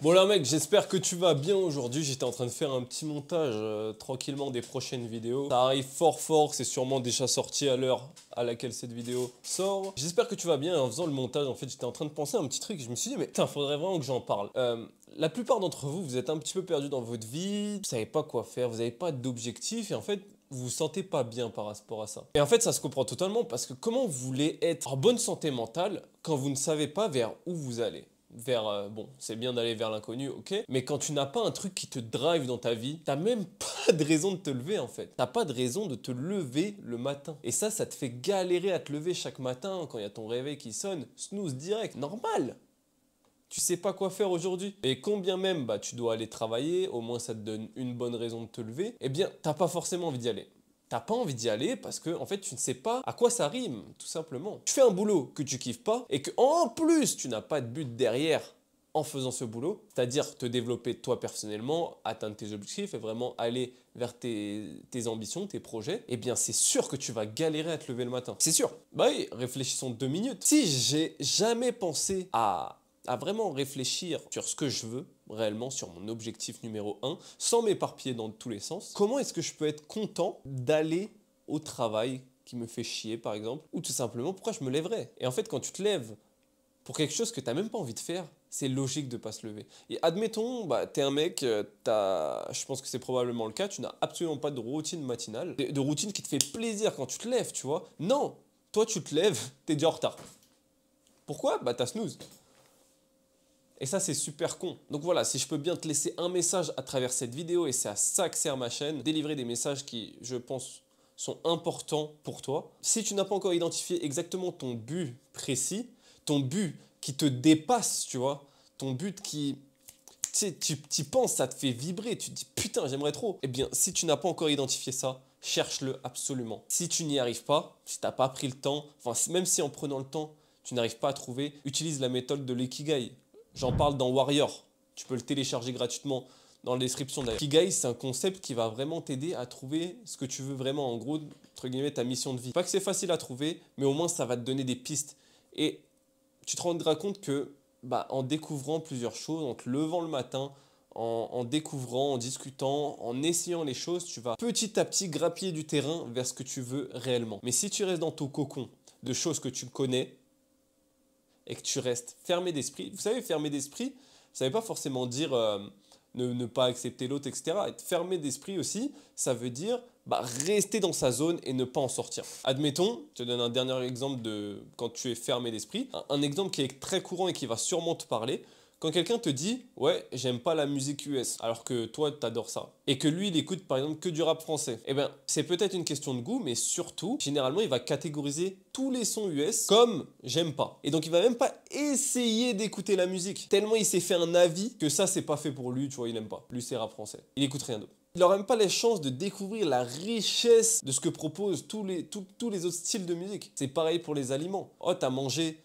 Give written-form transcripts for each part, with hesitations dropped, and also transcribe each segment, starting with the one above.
Bon là mec, j'espère que tu vas bien aujourd'hui. J'étais en train de faire un petit montage tranquillement des prochaines vidéos. Ça arrive fort, c'est sûrement déjà sorti à l'heure à laquelle cette vidéo sort. J'espère que tu vas bien. En faisant le montage, en fait, j'étais en train de penser à un petit truc. Je me suis dit, mais putain, faudrait vraiment que j'en parle. La plupart d'entre vous, vous êtes un petit peu perdu dans votre vie, vous savez pas quoi faire, vous n'avez pas d'objectif et en fait, vous vous sentez pas bien par rapport à ça. Et en fait, ça se comprend totalement parce que comment vous voulez être en bonne santé mentale quand vous ne savez pas vers où vous allez? Bon, c'est bien d'aller vers l'inconnu, ok, mais quand tu n'as pas un truc qui te drive dans ta vie, t'as même pas de raison de te lever en fait. T'as pas de raison de te lever le matin. Et ça te fait galérer à te lever chaque matin quand il y a ton réveil qui sonne, snooze direct, normal. Tu sais pas quoi faire aujourd'hui. Et combien même tu dois aller travailler, au moins ça te donne une bonne raison de te lever, eh bien t'as pas forcément envie d'y aller. T'as pas envie d'y aller parce que en fait tu ne sais pas à quoi ça rime, tout simplement. Tu fais un boulot que tu kiffes pas et que en plus tu n'as pas de but derrière en faisant ce boulot, c'est-à-dire te développer toi personnellement, atteindre tes objectifs et vraiment aller vers tes ambitions, tes projets, eh bien c'est sûr que tu vas galérer à te lever le matin. C'est sûr. Bah oui, réfléchissons 2 minutes. Si j'ai jamais pensé à vraiment réfléchir sur ce que je veux réellement, sur mon objectif numéro 1, sans m'éparpiller dans tous les sens, comment est-ce que je peux être content d'aller au travail qui me fait chier par exemple, ou tout simplement pourquoi je me lèverais? Et en fait quand tu te lèves pour quelque chose que tu n'as même pas envie de faire, c'est logique de ne pas se lever. Et admettons, tu es un mec, je pense que c'est probablement le cas, tu n'as absolument pas de routine matinale, de routine qui te fait plaisir quand tu te lèves, tu vois. Non, toi tu te lèves, tu es déjà en retard. Pourquoi? T'as snooze. Et ça, c'est super con. Donc voilà, si je peux bien te laisser un message à travers cette vidéo, et c'est à ça que sert ma chaîne, délivrer des messages qui, je pense, sont importants pour toi. Si tu n'as pas encore identifié exactement ton but précis, ton but qui te dépasse, tu vois, ton but qui, tu sais, tu y penses, ça te fait vibrer, tu te dis putain, j'aimerais trop. Eh bien, si tu n'as pas encore identifié ça, cherche-le absolument. Si tu n'y arrives pas, si tu n'as pas pris le temps, enfin, même si en prenant le temps, tu n'arrives pas à trouver, utilise la méthode de l'ikigai. J'en parle dans Warrior. Tu peux le télécharger gratuitement dans la description d'ailleurs. Ikigai, c'est un concept qui va vraiment t'aider à trouver ce que tu veux vraiment. En gros, entre guillemets, ta mission de vie. Pas que c'est facile à trouver, mais au moins ça va te donner des pistes. Et tu te rendras compte que en découvrant plusieurs choses, en te levant le matin, en découvrant, en discutant, en essayant les choses, tu vas petit à petit grappiller du terrain vers ce que tu veux réellement. Mais si tu restes dans ton cocon de choses que tu connais, et que tu restes fermé d'esprit. Vous savez, fermé d'esprit, ça ne veut pas forcément dire ne pas accepter l'autre, etc. Être fermé d'esprit aussi, ça veut dire rester dans sa zone et ne pas en sortir. Admettons, je te donne un dernier exemple de quand tu es fermé d'esprit. Un exemple qui est très courant et qui va sûrement te parler. Quand quelqu'un te dit « Ouais, j'aime pas la musique US », alors que toi, t'adores ça, et que lui, il écoute par exemple que du rap français, eh bien, c'est peut-être une question de goût, mais surtout, généralement, il va catégoriser tous les sons US comme « j'aime pas ». Et donc, il va même pas essayer d'écouter la musique, tellement il s'est fait un avis que ça, c'est pas fait pour lui, tu vois, il aime pas. Lui, c'est rap français. Il écoute rien d'autre. Il n'aura même pas les chances de découvrir la richesse de ce que proposent tous les autres styles de musique. C'est pareil pour les aliments. Oh, t'as mangé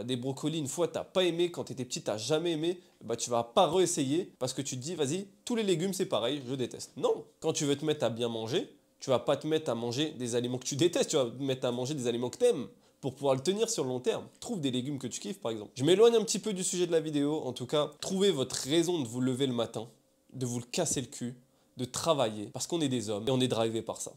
des brocolis une fois, t'as pas aimé, quand tu étais petit, t'as jamais aimé, tu vas pas réessayer parce que tu te dis, vas-y, tous les légumes c'est pareil, je déteste. Non, quand tu veux te mettre à bien manger, tu vas pas te mettre à manger des aliments que tu détestes, tu vas te mettre à manger des aliments que t'aimes pour pouvoir le tenir sur le long terme. Trouve des légumes que tu kiffes par exemple. Je m'éloigne un petit peu du sujet de la vidéo, en tout cas, trouvez votre raison de vous lever le matin, de vous le casser le cul, de travailler, parce qu'on est des hommes et on est drivé par ça.